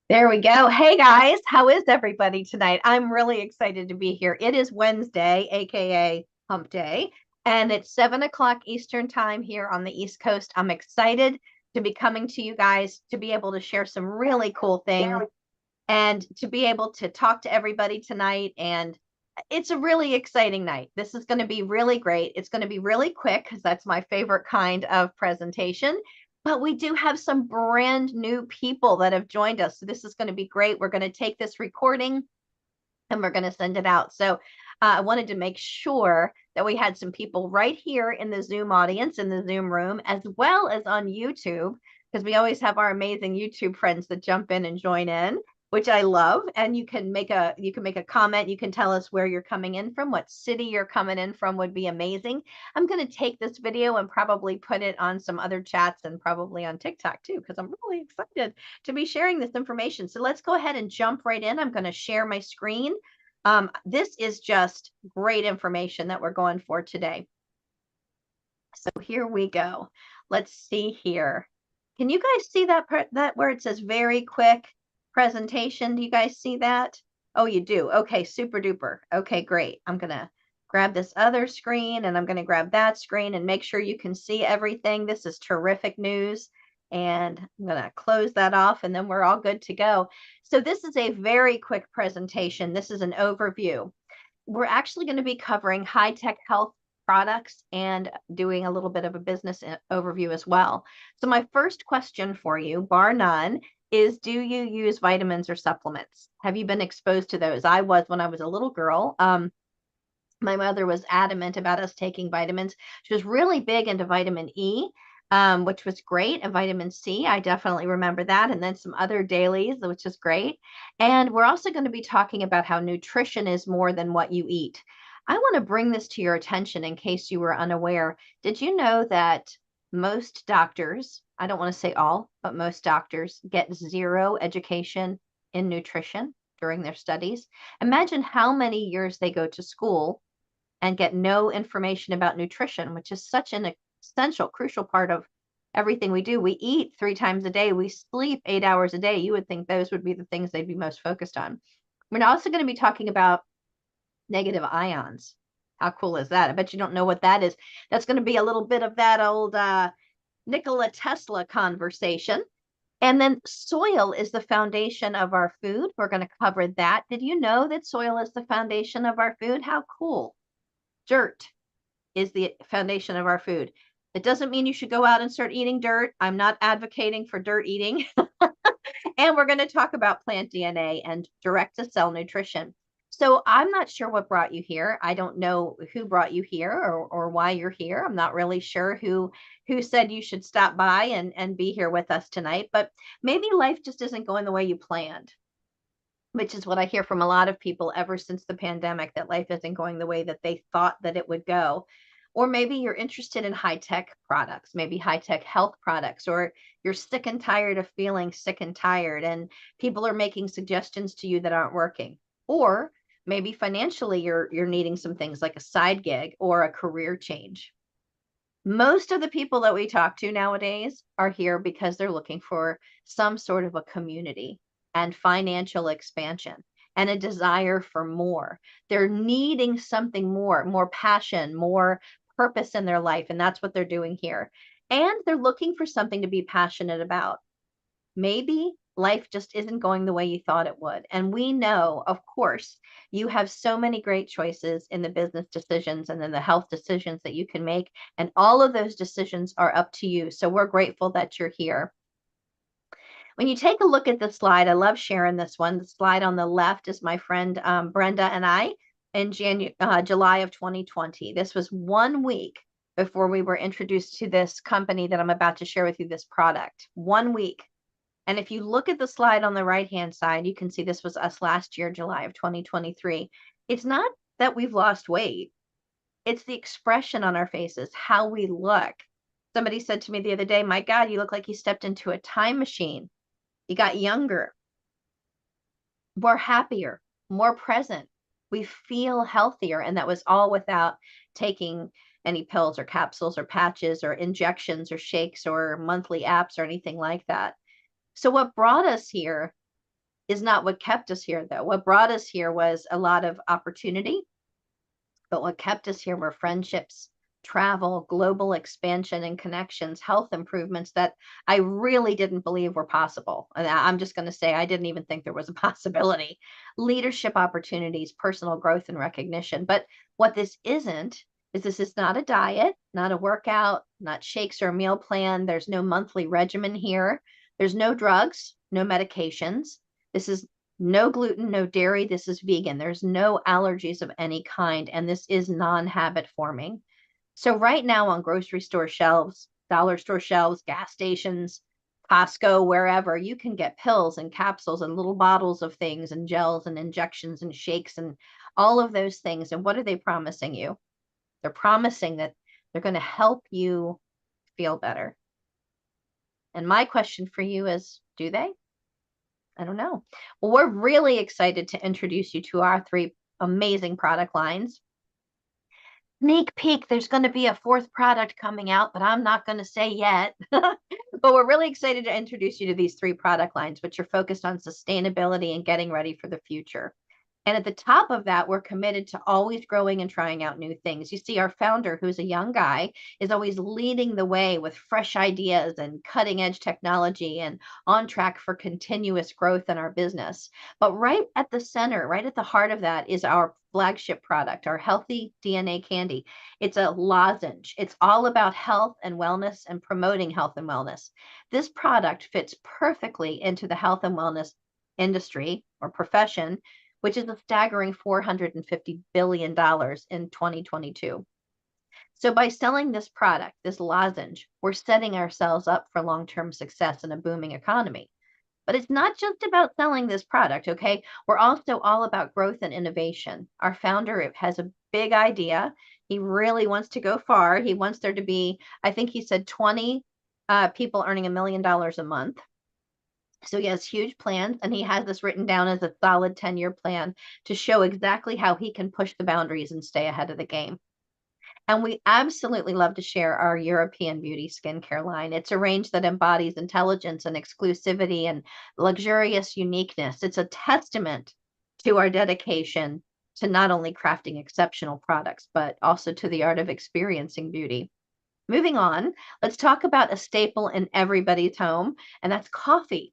There we go. Hey guys, how is everybody tonight? I'm really excited to be here. It is Wednesday, aka Hump Day, and it's 7 o'clock Eastern time here on the East Coast. I'm excited to be coming to you guys to be able to share some really cool things and to be able to talk to everybody tonight. And it's a really exciting night. This is going to be really great. It's going to be really quick because that's my favorite kind of presentation. But we do have some brand new people that have joined us. So this is going to be great. We're going to take this recording and we're going to send it out. So I wanted to make sure that we had some people right here in the Zoom audience, in the Zoom room, as well as on YouTube, because we always have our amazing YouTube friends that jump in and join in, which I love. And you can make a comment. You can tell us where you're coming in from, what city you're coming in from would be amazing. I'm going to take this video and probably put it on some other chats and probably on TikTok too, because I'm really excited to be sharing this information. So let's go ahead and jump right in. I'm going to share my screen. This is just great information that we're going for today. So here we go. Let's see here. Can you guys see that where it says very quick presentation? Do you guys see that? Oh, you do. Okay, super duper. Okay, great. I'm going to grab this other screen and I'm going to grab that screen and make sure you can see everything. This is terrific news. And I'm going to close that off and then we're all good to go. So this is a very quick presentation. This is an overview. We're actually going to be covering high-tech health products and doing a little bit of a business overview as well. So my first question for you, bar none, is do you use vitamins or supplements? Have you been exposed to those? I was when I was a little girl. My mother was adamant about us taking vitamins. She was really big into vitamin E, which was great, and vitamin C. I definitely remember that. And then some other dailies, which is great. And we're also going to be talking about how nutrition is more than what you eat. I want to bring this to your attention in case you were unaware. Did you know that most doctors, I don't want to say all, but most doctors get zero education in nutrition during their studies? Imagine how many years they go to school and get no information about nutrition, which is such an essential, crucial part of everything we do. We eat 3 times a day, we sleep 8 hours a day. You would think those would be the things they'd be most focused on. We're also going to be talking about negative ions. How cool is that? I bet you don't know what that is. That's going to be a little bit of that old Nikola Tesla conversation. And then soil is the foundation of our food. We're going to cover that. Did you know that soil is the foundation of our food? How cool. Dirt is the foundation of our food. It doesn't mean you should go out and start eating dirt. I'm not advocating for dirt eating. And we're going to talk about plant DNA and direct to cell nutrition. So I'm not sure what brought you here. I don't know who brought you here or why you're here. I'm not really sure who said you should stop by and be here with us tonight, but maybe life just isn't going the way you planned, which is what I hear from a lot of people ever since the pandemic, that life isn't going the way that they thought that it would go. Or maybe you're interested in high tech products, maybe high tech health products, or you're sick and tired of feeling sick and tired, and people are making suggestions to you that aren't working. Or maybe financially you're needing some things like a side gig or a career change. Most of the people that we talk to nowadays are here because they're looking for some sort of a community and financial expansion and a desire for more. They're needing something more passion, more purpose in their life. And that's what they're doing here. And they're looking for something to be passionate about. Maybe life just isn't going the way you thought it would. And we know, of course, you have so many great choices in the business decisions and in the health decisions that you can make. And all of those decisions are up to you. So we're grateful that you're here. When you take a look at the slide, I love sharing this one. The slide on the left is my friend Brenda and I in July of 2020. This was 1 week before we were introduced to this company that I'm about to share with you, this product. 1 week. And if you look at the slide on the right-hand side, you can see this was us last year, July of 2023. It's not that we've lost weight. It's the expression on our faces, how we look. Somebody said to me the other day, my God, you look like you stepped into a time machine. You got younger, more happier, more present. We feel healthier. And that was all without taking any pills or capsules or patches or injections or shakes or monthly apps or anything like that. So what brought us here is not what kept us here, though. What brought us here was a lot of opportunity, but what kept us here were friendships, travel, global expansion and connections, health improvements that I really didn't believe were possible. And I'm just going to say I didn't even think there was a possibility. Leadership opportunities, personal growth and recognition. But what this isn't is this is not a diet, not a workout, not shakes or a meal plan. There's no monthly regimen here. There's no drugs, no medications. This is no gluten, no dairy. This is vegan. There's no allergies of any kind. And this is non-habit forming. So right now on grocery store shelves, dollar store shelves, gas stations, Costco, wherever, you can get pills and capsules and little bottles of things and gels and injections and shakes and all of those things. And what are they promising you? They're promising that they're going to help you feel better. And my question for you is, do they? I don't know. Well, we're really excited to introduce you to our three amazing product lines. Sneak peek, there's going to be a fourth product coming out, but I'm not going to say yet. But we're really excited to introduce you to these three product lines, which are focused on sustainability and getting ready for the future. And at the top of that, we're committed to always growing and trying out new things. You see, our founder, who's a young guy, is always leading the way with fresh ideas and cutting edge technology and on track for continuous growth in our business. But right at the center, right at the heart of that is our flagship product, our healthy DNA candy. It's a lozenge. It's all about health and wellness and promoting health and wellness. This product fits perfectly into the health and wellness industry or profession, which is a staggering $450 billion in 2022. So by selling this product, this lozenge, we're setting ourselves up for long-term success in a booming economy. But it's not just about selling this product, okay? We're also all about growth and innovation. Our founder has a big idea. He really wants to go far. He wants there to be, I think he said 20 people earning $1 million a month. So he has huge plans, and he has this written down as a solid 10-year plan to show exactly how he can push the boundaries and stay ahead of the game. And we absolutely love to share our European beauty skincare line. It's a range that embodies intelligence and exclusivity and luxurious uniqueness. It's a testament to our dedication to not only crafting exceptional products, but also to the art of experiencing beauty. Moving on, let's talk about a staple in everybody's home, and that's coffee.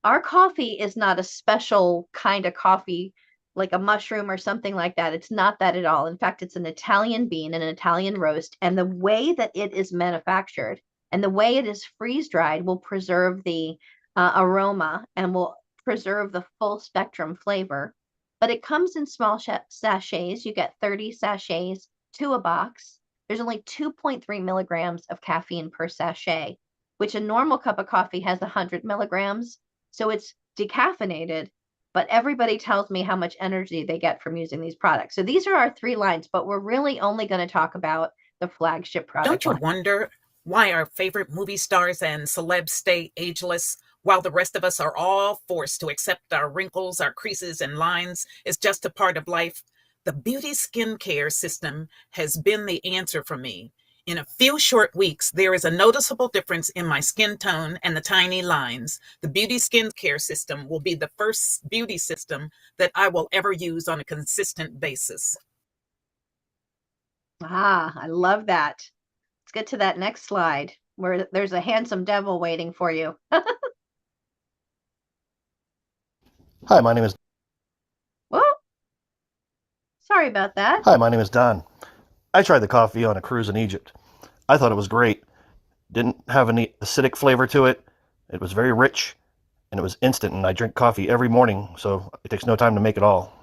Our coffee is not a special kind of coffee like a mushroom or something like that. It's not that at all. In fact, it's an Italian bean, an Italian roast, and the way that it is manufactured and the way it is freeze dried will preserve the aroma and will preserve the full spectrum flavor. But it comes in small sachets. You get 30 sachets to a box. There's only 2.3 milligrams of caffeine per sachet, which a normal cup of coffee has 100 milligrams. So it's decaffeinated, but everybody tells me how much energy they get from using these products. So these are our three lines, but we're really only going to talk about the flagship product Don't you line. wonder why our favorite movie stars and celebs stay ageless while the rest of us are all forced to accept our wrinkles, our creases, and lines is just a part of life? The beauty skincare system has been the answer for me. In a few short weeks, there is a noticeable difference in my skin tone and the tiny lines. The beauty skincare system will be the first beauty system that I will ever use on a consistent basis. Ah, I love that. Let's get to that next slide where there's a handsome devil waiting for you. Hi, my name is Whoa, sorry about that. Hi, my name is Don. I tried the coffee on a cruise in Egypt. I thought it was great. Didn't have any acidic flavor to it. It was very rich, and it was instant, and I drink coffee every morning, so it takes no time to make it all.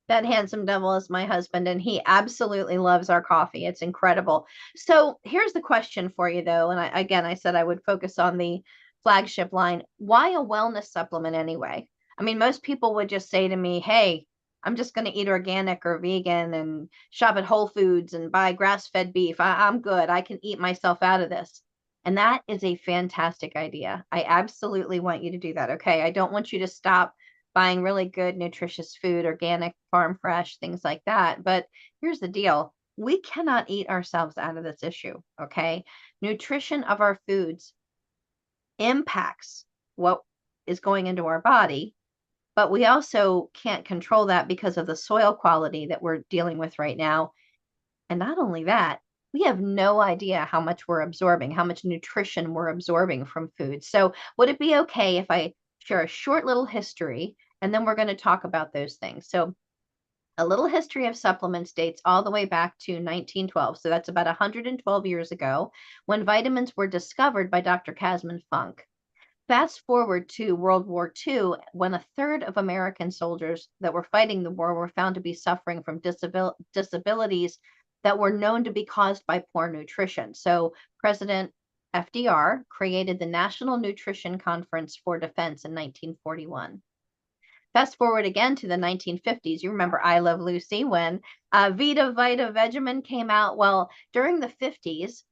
That handsome devil is my husband, and he absolutely loves our coffee. It's incredible. So here's the question for you, though. And I said I would focus on the flagship line. Why a wellness supplement anyway? I mean, most people would just say to me, hey, I'm just going to eat organic or vegan and shop at Whole Foods and buy grass-fed beef. I'm good. I can eat myself out of this. And that is a fantastic idea. I absolutely want you to do that. Okay. I don't want you to stop buying really good, nutritious food, organic, farm fresh, things like that. But here's the deal. We cannot eat ourselves out of this issue, okay? Nutrition of our foods impacts what is going into our body, but we also can't control that because of the soil quality that we're dealing with right now. And not only that, we have no idea how much we're absorbing, how much nutrition we're absorbing from food. So would it be okay if I share a short little history, and then we're going to talk about those things? So a little history of supplements dates all the way back to 1912. So that's about 112 years ago, when vitamins were discovered by Dr. Casman Funk. Fast forward to World War II, when a third of American soldiers that were fighting the war were found to be suffering from disabilities that were known to be caused by poor nutrition. So President FDR created the National Nutrition Conference for Defense in 1941. Fast forward again to the 1950s. You remember I Love Lucy when Vita Vita Vegemin came out? Well, during the 50s,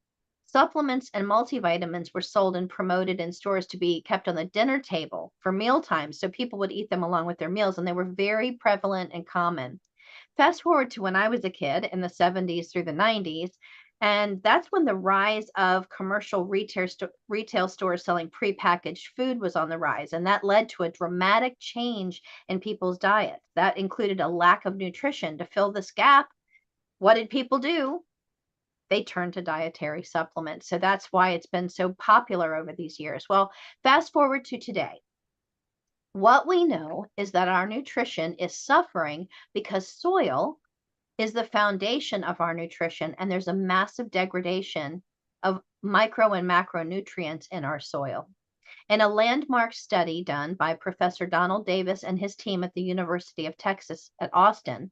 supplements and multivitamins were sold and promoted in stores to be kept on the dinner table for mealtime, so people would eat them along with their meals, and they were very prevalent and common. Fast forward to when I was a kid in the 70s through the 90s, and that's when the rise of commercial retail stores selling prepackaged food was on the rise. And that led to a dramatic change in people's diets. That included a lack of nutrition. To fill this gap, what did people do? They turned to dietary supplements. So that's why it's been so popular over these years. Well, fast forward to today. What we know is that our nutrition is suffering because soil is the foundation of our nutrition, and there's a massive degradation of micro and macronutrients in our soil. In a landmark study done by Professor Donald Davis and his team at the University of Texas at Austin,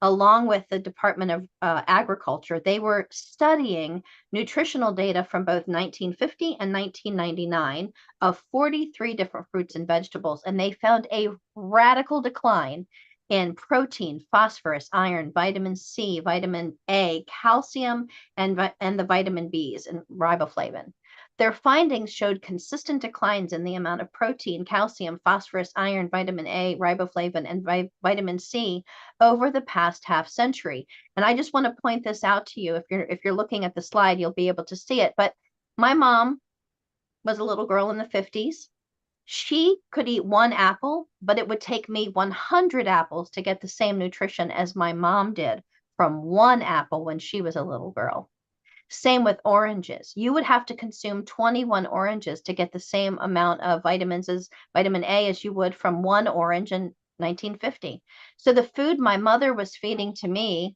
along with the Department of Agriculture, they were studying nutritional data from both 1950 and 1999 of 43 different fruits and vegetables, and they found a radical decline in protein, phosphorus, iron, vitamin C, vitamin A, calcium, and the vitamin Bs and riboflavin. Their findings showed consistent declines in the amount of protein, calcium, phosphorus, iron, vitamin A, riboflavin, and vitamin C over the past half century. And I just want to point this out to you. If you're looking at the slide, you'll be able to see it. But my mom was a little girl in the 50s. She could eat one apple, but it would take me 100 apples to get the same nutrition as my mom did from one apple when she was a little girl. Same with oranges. You would have to consume 21 oranges to get the same amount of vitamins as vitamin A as you would from one orange in 1950. So the food my mother was feeding to me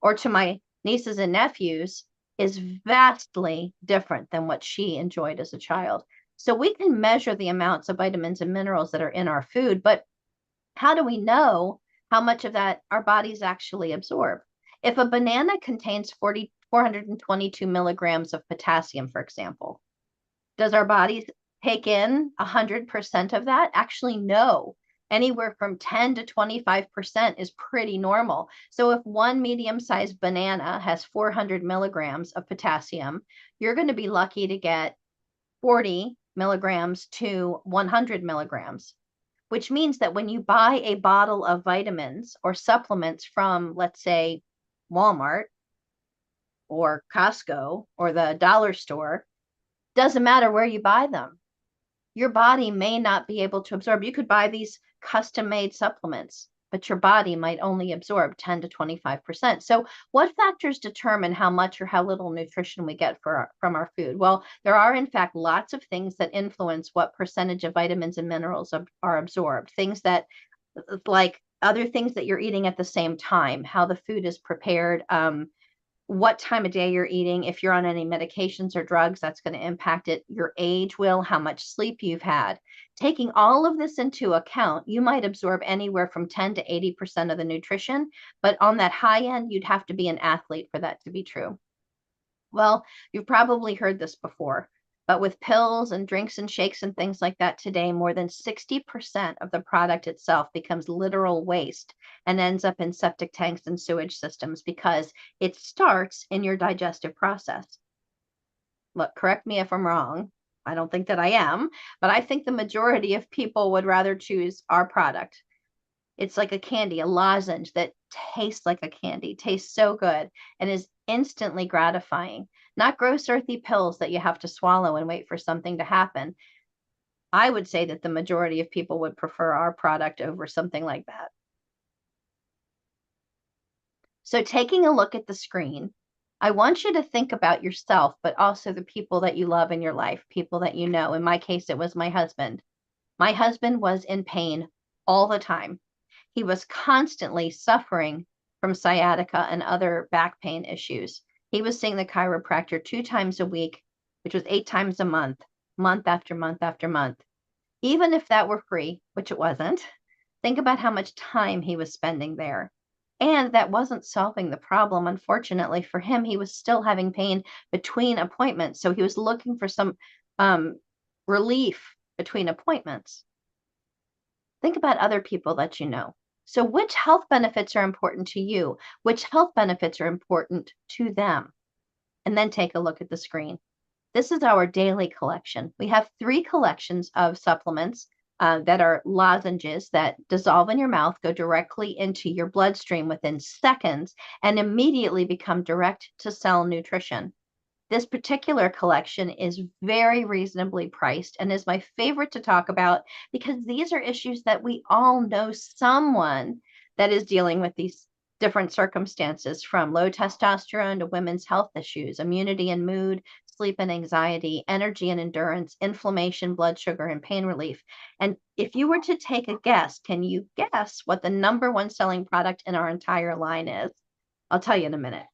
or to my nieces and nephews is vastly different than what she enjoyed as a child. So we can measure the amounts of vitamins and minerals that are in our food, but how do we know how much of that our bodies actually absorb? If a banana contains 422 milligrams of potassium, for example, does our bodies take in 100% of that? Actually, no. Anywhere from 10 to 25% is pretty normal. So if one medium-sized banana has 400 milligrams of potassium, you're going to be lucky to get 40 milligrams to 100 milligrams, which means that when you buy a bottle of vitamins or supplements from, let's say, Walmart or Costco or the dollar store, doesn't matter where you buy them. Your body may not be able to absorb. You could buy these custom-made supplements, but your body might only absorb 10 to 25%. So what factors determine how much or how little nutrition we get from our food? Well, there are, in fact, lots of things that influence what percentage of vitamins and minerals are absorbed. Things that, like other things that you're eating at the same time, how the food is prepared, what time of day you're eating, if you're on any medications or drugs, that's going to impact it. Your age will, how much sleep you've had. Taking all of this into account, you might absorb anywhere from 10 to 80% of the nutrition, but on that high end, you'd have to be an athlete for that to be true. Well, you've probably heard this before, but with pills and drinks and shakes and things like that today, more than 60% of the product itself becomes literal waste and ends up in septic tanks and sewage systems because it starts in your digestive process. Look, correct me if I'm wrong. I don't think that I am, but I think the majority of people would rather choose our product. It's like a candy, a lozenge that tastes like a candy, tastes so good, and is instantly gratifying. Not gross, earthy pills that you have to swallow and wait for something to happen. I would say that the majority of people would prefer our product over something like that. So taking a look at the screen, I want you to think about yourself, but also the people that you love in your life, people that you know. In my case, it was my husband. My husband was in pain all the time. He was constantly suffering from sciatica and other back pain issues. He was seeing the chiropractor 2 times a week, which was 8 times a month, month after month after month. Even if that were free, which it wasn't, think about how much time he was spending there. And that wasn't solving the problem. Unfortunately for him, he was still having pain between appointments. So he was looking for some relief between appointments. Think about other people that you know. So, which health benefits are important to you? Which health benefits are important to them? And then take a look at the screen. This is our daily collection. We have 3 collections of supplements that are lozenges that dissolve in your mouth, go directly into your bloodstream within seconds, and immediately become direct to cell nutrition. This particular collection is very reasonably priced and is my favorite to talk about because these are issues that we all know someone that is dealing with these different circumstances, from low testosterone to women's health issues, immunity and mood, sleep and anxiety, energy and endurance, inflammation, blood sugar, and pain relief. And if you were to take a guess, can you guess what the #1 selling product in our entire line is? I'll tell you in a minute.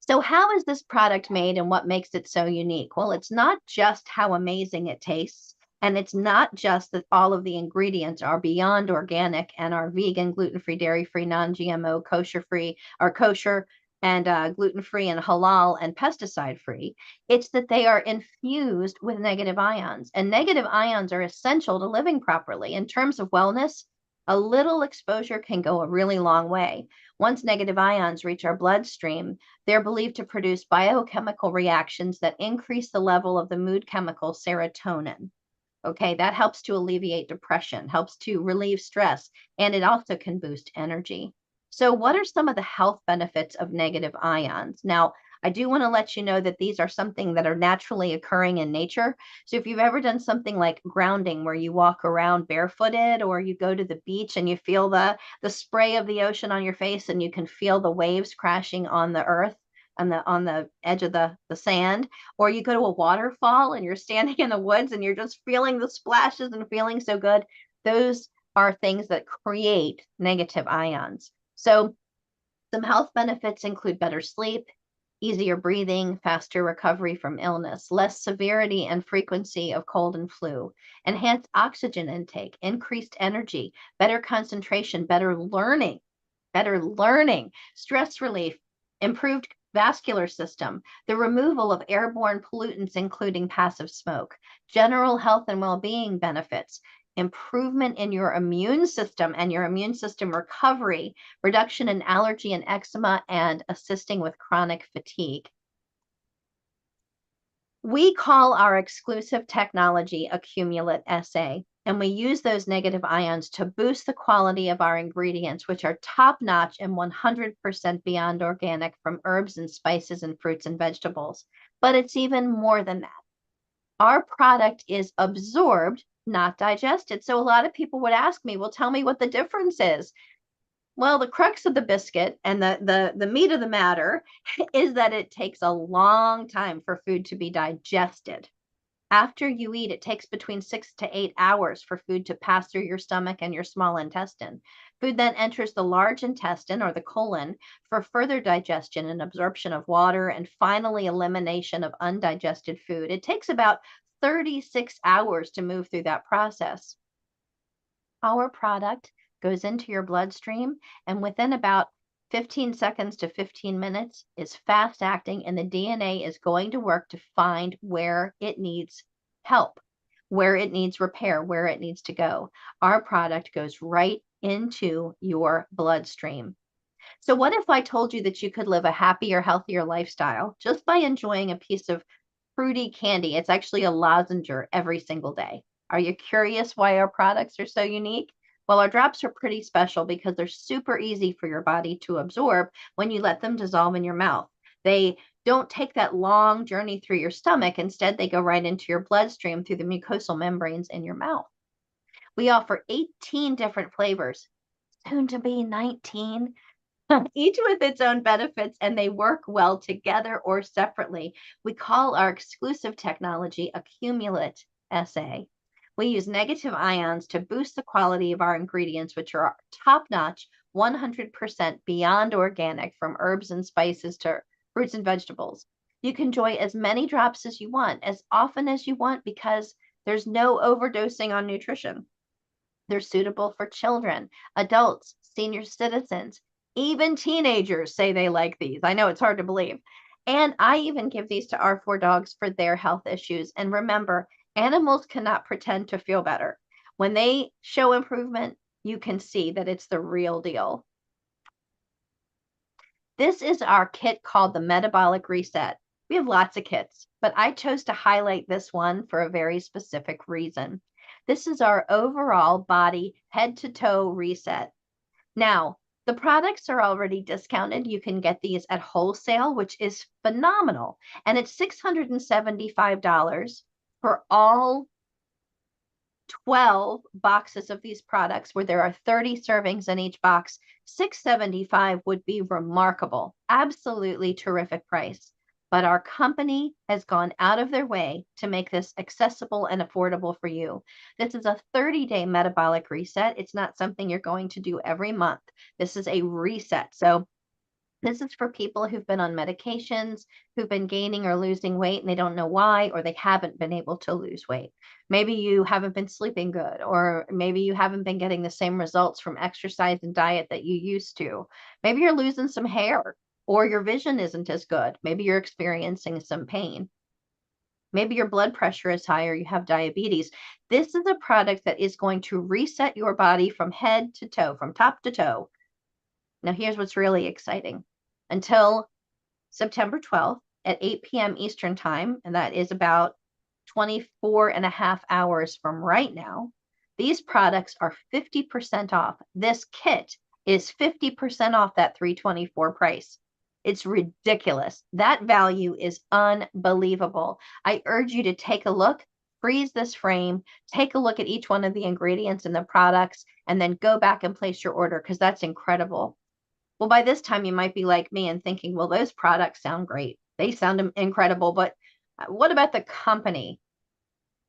So, how is this product made and what makes it so unique? Well, it's not just how amazing it tastes, and it's not just that all of the ingredients are beyond organic and are vegan, gluten free, dairy free, non GMO, kosher free, or kosher and gluten free and halal and pesticide free. It's that they are infused with negative ions, and negative ions are essential to living properly. In terms of wellness, a little exposure can go a really long way. Once negative ions reach our bloodstream, they're believed to produce biochemical reactions that increase the level of the mood chemical serotonin. Okay, that helps to alleviate depression, helps to relieve stress, and it also can boost energy. So, what are some of the health benefits of negative ions? Now, I do want to let you know that these are something that are naturally occurring in nature. So, if you've ever done something like grounding where you walk around barefooted, or you go to the beach and you feel the spray of the ocean on your face and you can feel the waves crashing on the earth, on the edge of the sand, or you go to a waterfall and you're standing in the woods and you're just feeling the splashes and feeling so good, those are things that create negative ions. So some health benefits include better sleep, easier breathing, faster recovery from illness, less severity and frequency of cold and flu, enhanced oxygen intake, increased energy, better concentration, better learning, stress relief, improved vascular system, the removal of airborne pollutants, including passive smoke, general health and well-being benefits, improvement in your immune system and your immune system recovery, reduction in allergy and eczema, and assisting with chronic fatigue. We call our exclusive technology Accumulate SA, and we use those negative ions to boost the quality of our ingredients, which are top notch and 100% beyond organic from herbs and spices and fruits and vegetables. But it's even more than that. Our product is absorbed, not digested. So a lot of people would ask me, well, tell me what the difference is. Well, the crux of the biscuit and the meat of the matter is that it takes a long time for food to be digested. After you eat, it takes between 6 to 8 hours for food to pass through your stomach and your small intestine. Food then enters the large intestine, or the colon, for further digestion and absorption of water, and finally elimination of undigested food. It takes about 36 hours to move through that process. Our product goes into your bloodstream, and within about 15 seconds to 15 minutes is fast acting, and the DNA is going to work to find where it needs help, where it needs repair, where it needs to go. Our product goes right into your bloodstream. So what if I told you that you could live a happier, healthier lifestyle just by enjoying a piece of fruity candy? It's actually a lozenger every single day. Are you curious why our products are so unique? Well, our drops are pretty special because they're super easy for your body to absorb when you let them dissolve in your mouth. They don't take that long journey through your stomach. Instead, they go right into your bloodstream through the mucosal membranes in your mouth. We offer 18 different flavors, soon to be 19, each with its own benefits, and they work well together or separately. We call our exclusive technology Accumulate SA. We use negative ions to boost the quality of our ingredients, which are top-notch, 100% beyond organic, from herbs and spices to fruits and vegetables. You can enjoy as many drops as you want, as often as you want, because there's no overdosing on nutrition. They're suitable for children, adults, senior citizens, even teenagers say they like these. I know it's hard to believe. And I even give these to our 4 dogs for their health issues. And remember, animals cannot pretend to feel better. When they show improvement, you can see that it's the real deal. This is our kit called the Metabolic Reset. We have lots of kits, but I chose to highlight this one for a very specific reason. This is our overall body head to toe reset. Now, the products are already discounted. You can get these at wholesale, which is phenomenal. And it's $675 for all 12 boxes of these products, where there are 30 servings in each box. $675 would be remarkable. Absolutely terrific price. But our company has gone out of their way to make this accessible and affordable for you. This is a 30-day metabolic reset. It's not something you're going to do every month. This is a reset. So this is for people who've been on medications, who've been gaining or losing weight, and they don't know why, or they haven't been able to lose weight. Maybe you haven't been sleeping good, or maybe you haven't been getting the same results from exercise and diet that you used to. Maybe you're losing some hair, or your vision isn't as good. Maybe you're experiencing some pain. Maybe your blood pressure is high, or you have diabetes. This is a product that is going to reset your body from head to toe, from top to toe. Now, here's what's really exciting. Until September 12th at 8 p.m. Eastern Time, and that is about 24 and a half hours from right now, these products are 50% off. This kit is 50% off that $324 price. It's ridiculous. That value is unbelievable. I urge you to take a look, freeze this frame, take a look at each one of the ingredients in the products, and then go back and place your order, because that's incredible. Well, by this time, you might be like me and thinking, well, those products sound great. They sound incredible, but what about the company?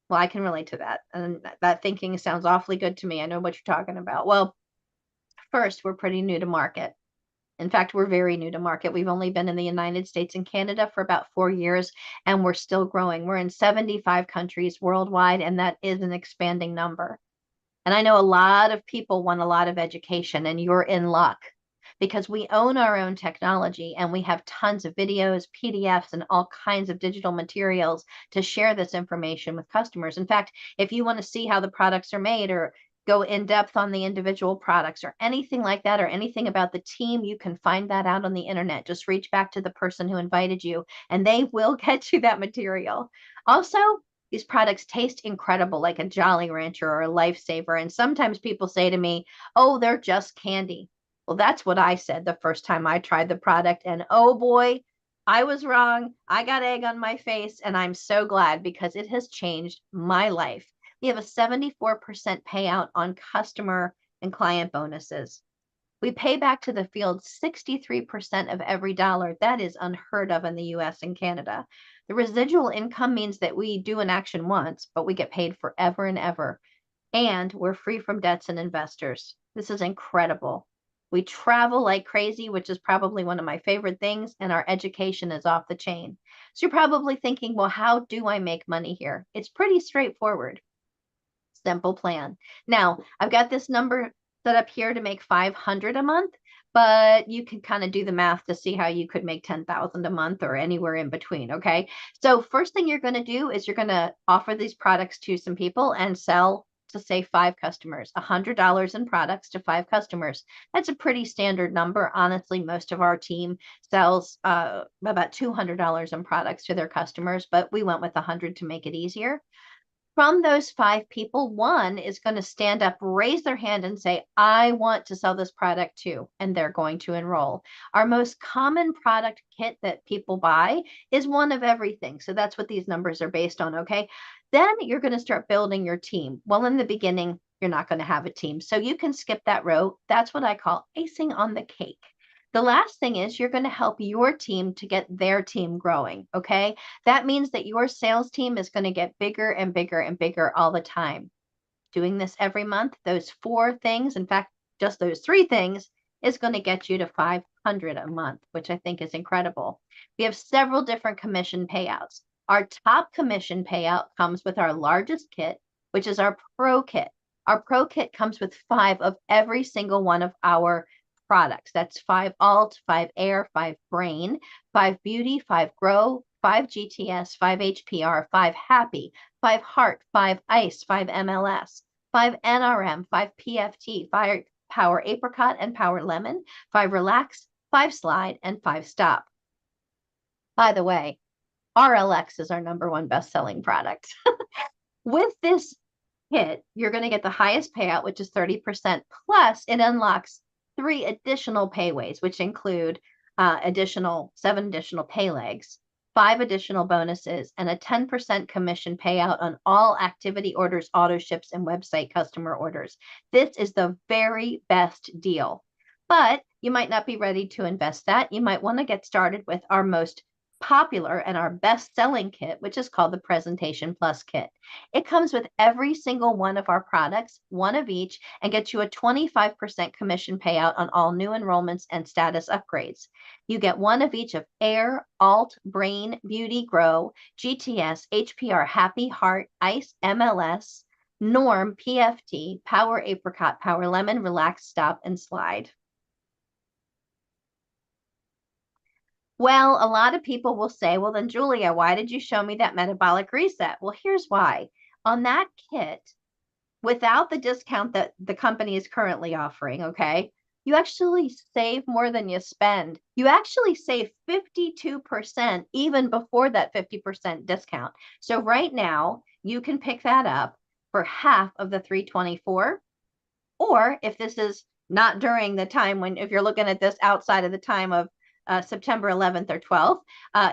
Well, I can relate to that. And that thinking sounds awfully good to me. I know what you're talking about. Well, first, we're pretty new to market. In fact, we're very new to market. We've only been in the United States and Canada for about 4 years, and we're still growing. We're in 75 countries worldwide, and that is an expanding number. And I know a lot of people want a lot of education, and you're in luck, because we own our own technology, and we have tons of videos, PDFs, and all kinds of digital materials to share this information with customers. In fact, if you want to see how the products are made, or go in depth on the individual products, or anything like that, or anything about the team, you can find that out on the internet. Just reach back to the person who invited you, and they will get you that material. Also, these products taste incredible, like a Jolly Rancher or a Lifesaver. And sometimes people say to me, oh, they're just candy. Well, that's what I said the first time I tried the product. And oh boy, I was wrong. I got egg on my face, and I'm so glad, because it has changed my life. We have a 74% payout on customer and client bonuses. We pay back to the field 63% of every dollar. That is unheard of in the US and Canada. The residual income means that we do an action once, but we get paid forever and ever. And we're free from debts and investors. This is incredible. We travel like crazy, which is probably one of my favorite things, and our education is off the chain. So you're probably thinking, well, how do I make money here? It's pretty straightforward. Simple plan. Now, I've got this number set up here to make 500 a month, but you can kind of do the math to see how you could make 10,000 a month, or anywhere in between. Okay. So first thing you're going to do is you're going to offer these products to some people and sell to, say, 5 customers, $100 in products to 5 customers. That's a pretty standard number. Honestly, most of our team sells about $200 in products to their customers, but we went with 100 to make it easier. From those 5 people, one is going to stand up, raise their hand, and say, I want to sell this product too. And they're going to enroll. Our most common product kit that people buy is one of everything. So that's what these numbers are based on. Okay. Then you're going to start building your team. Well, in the beginning, you're not going to have a team. So you can skip that row. That's what I call icing on the cake. The last thing is you're going to help your team to get their team growing. Okay. That means that your sales team is going to get bigger and bigger and bigger all the time. Doing this every month, those 4 things, in fact, just those 3 things, is going to get you to 500 a month, which I think is incredible. We have several different commission payouts. Our top commission payout comes with our largest kit, which is our Pro Kit. Our Pro Kit comes with 5 of every single one of our products. That's 5 Alt, 5 Air, 5 Brain, 5 Beauty, 5 Grow, 5 GTS, 5 HPR, 5 Happy, 5 Heart, 5 Ice, 5 MLS, 5 NRM, 5 PFT, 5 Power Apricot and Power Lemon, 5 Relax, 5 Slide, and 5 Stop. By the way, RLX is our #1 best-selling product. With this kit, you're going to get the highest payout, which is 30%, plus it unlocks 3 additional payways, which include 7 additional pay legs, 5 additional bonuses, and a 10% commission payout on all activity orders, auto ships, and website customer orders. This is the very best deal. But you might not be ready to invest that. You might want to get started with our most popular and our best-selling kit, which is called the Presentation Plus Kit. It comes with every single one of our products, one of each, and gets you a 25% commission payout on all new enrollments and status upgrades. You get one of each of Air, Alt, Brain, Beauty, Grow, GTS, HPR, Happy, Heart, Ice, MLS, Norm, PFT, Power Apricot, Power Lemon, Relax, Stop, and Slide. Well, a lot of people will say, well, then, Julia, why did you show me that metabolic reset? Well, here's why. On that kit, without the discount that the company is currently offering, okay, you actually save more than you spend. You actually save 52% even before that 50% discount. So right now, you can pick that up for half of the $324. Or if this is not during the time when, if you're looking at this outside of the time of September 11th or 12th,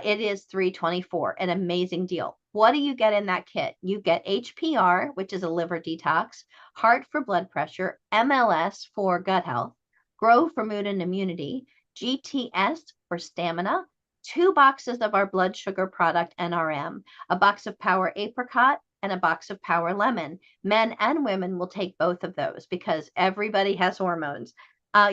it is $324, an amazing deal. What do you get in that kit? You get HPR, which is a liver detox, Heart for blood pressure, MLS for gut health, Grow for mood and immunity, GTS for stamina, 2 boxes of our blood sugar product NRM, a box of Power Apricot, and a box of Power Lemon. Men and women will take both of those because everybody has hormones.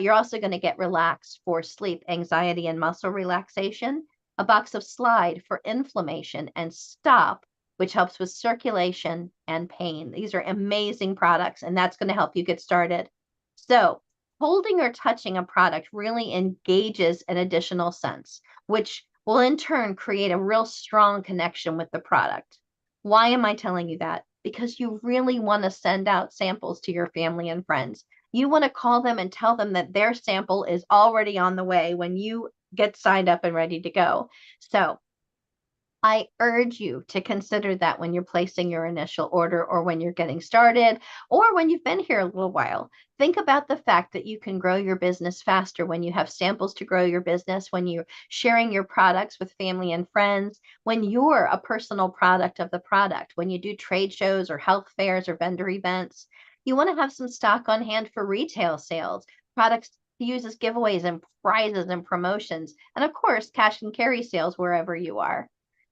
You're also going to get Relax for sleep, anxiety, and muscle relaxation, a box of Slide for inflammation, and Stop, which helps with circulation and pain. These are amazing products, and that's going to help you get started. So holding or touching a product really engages an additional sense, which will in turn create a real strong connection with the product. Why am I telling you that? Because you really want to send out samples to your family and friends. You want to call them and tell them that their sample is already on the way when you get signed up and ready to go. So I urge you to consider that when you're placing your initial order or when you're getting started or when you've been here a little while. Think about the fact that you can grow your business faster when you have samples to grow your business, when you're sharing your products with family and friends, when you're a personal product of the product, when you do trade shows or health fairs or vendor events. You want to have some stock on hand for retail sales, products to use as giveaways and prizes and promotions, and of course, cash and carry sales wherever you are.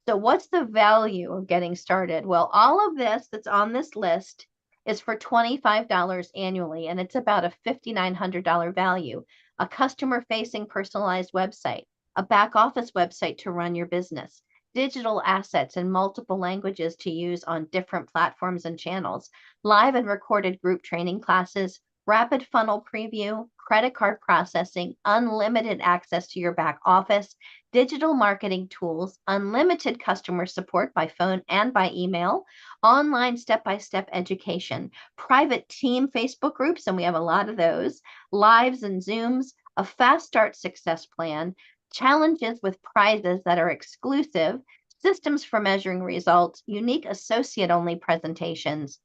So what's the value of getting started? Well, all of this that's on this list is for $25 annually, and it's about a $5,900 value, a customer-facing personalized website, a back office website to run your business, digital assets in multiple languages to use on different platforms and channels, live and recorded group training classes, rapid funnel preview, credit card processing, unlimited access to your back office, digital marketing tools, unlimited customer support by phone and by email, online step-by-step education, private team Facebook groups, and we have a lot of those, lives and Zooms, a fast start success plan, challenges with prizes that are exclusive, systems for measuring results, unique associate-only presentations,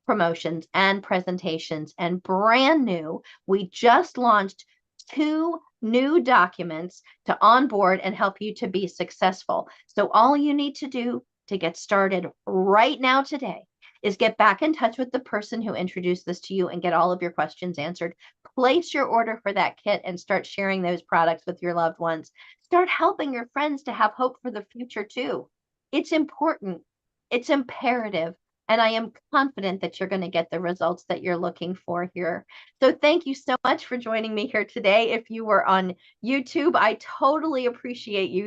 promotions, and presentations, and brand new, we just launched 2 new documents to onboard and help you to be successful. So all you need to do to get started right now today is get back in touch with the person who introduced this to you and get all of your questions answered. Place your order for that kit and start sharing those products with your loved ones. Start helping your friends to have hope for the future too. It's important. It's imperative. And I am confident that you're going to get the results that you're looking for here. So thank you so much for joining me here today. If you were on YouTube, I totally appreciate you.